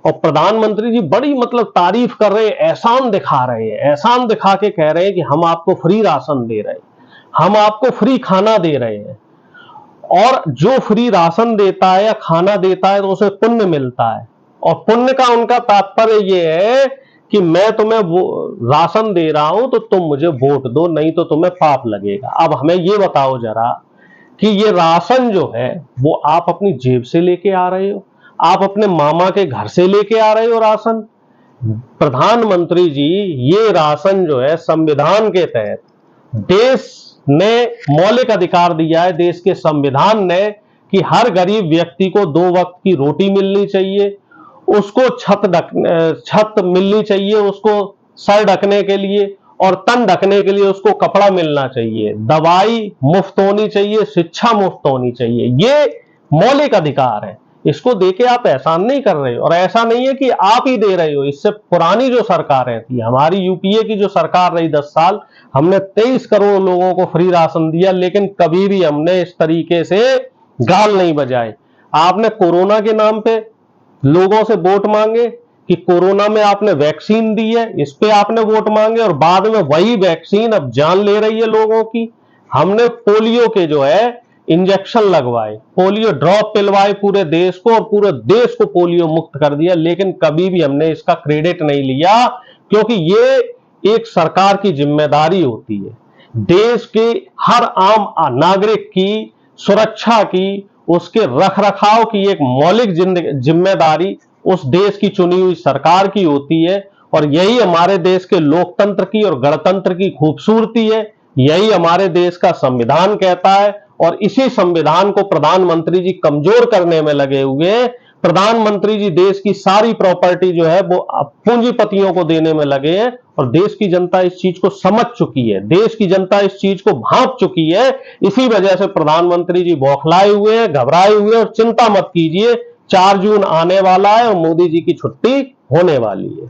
और प्रधानमंत्री जी बड़ी मतलब तारीफ कर रहे हैं, एहसान दिखा रहे हैं, एहसान दिखा के कह रहे हैं कि हम आपको फ्री राशन दे रहे हैं, हम आपको फ्री खाना दे रहे हैं। और जो फ्री राशन देता है या खाना देता है तो उसे पुण्य मिलता है, और पुण्य का उनका तात्पर्य यह है कि मैं तुम्हें वो राशन दे रहा हूं तो तुम मुझे वोट दो, नहीं तो तुम्हें पाप लगेगा। अब हमें ये बताओ जरा कि ये राशन जो है वो आप अपनी जेब से लेके आ रहे हो, आप अपने मामा के घर से लेके आ रहे हो राशन? प्रधानमंत्री जी, ये राशन जो है संविधान के तहत देश ने मौलिक अधिकार दिया है, देश के संविधान ने, कि हर गरीब व्यक्ति को 2 वक्त की रोटी मिलनी चाहिए, उसको छत मिलनी चाहिए, उसको सर ढकने के लिए, और तन ढकने के लिए उसको कपड़ा मिलना चाहिए, दवाई मुफ्त होनी चाहिए, शिक्षा मुफ्त होनी चाहिए। ये मौलिक अधिकार है, इसको देके आप एहसान नहीं कर रहे हो। और ऐसा नहीं है कि आप ही दे रहे हो, इससे पुरानी जो सरकारें थी, हमारी यूपीए की जो सरकार रही 10 साल, हमने 23 करोड़ लोगों को फ्री राशन दिया, लेकिन कभी भी हमने इस तरीके से गाल नहीं बजाए। आपने कोरोना के नाम पे लोगों से वोट मांगे कि कोरोना में आपने वैक्सीन दी है, इस पे आपने वोट मांगे, और बाद में वही वैक्सीन अब जान ले रही है लोगों की। हमने पोलियो के जो है इंजेक्शन लगवाए, पोलियो ड्रॉप पिलवाए पूरे देश को, और पूरे देश को पोलियो मुक्त कर दिया, लेकिन कभी भी हमने इसका क्रेडिट नहीं लिया, क्योंकि ये एक सरकार की जिम्मेदारी होती है। देश के हर आम नागरिक की सुरक्षा की, उसके रखरखाव की एक मौलिक जिम्मेदारी उस देश की चुनी हुई सरकार की होती है। और यही हमारे देश के लोकतंत्र की और गणतंत्र की खूबसूरती है, यही हमारे देश का संविधान कहता है। और इसी संविधान को प्रधानमंत्री जी कमजोर करने में लगे हुए हैं। प्रधानमंत्री जी देश की सारी प्रॉपर्टी जो है वो पूंजीपतियों को देने में लगे हैं, और देश की जनता इस चीज को समझ चुकी है, देश की जनता इस चीज को भांप चुकी है। इसी वजह से प्रधानमंत्री जी बौखलाए हुए हैं, घबराए हुए हैं। और चिंता मत कीजिए, 4 जून आने वाला है और मोदी जी की छुट्टी होने वाली है।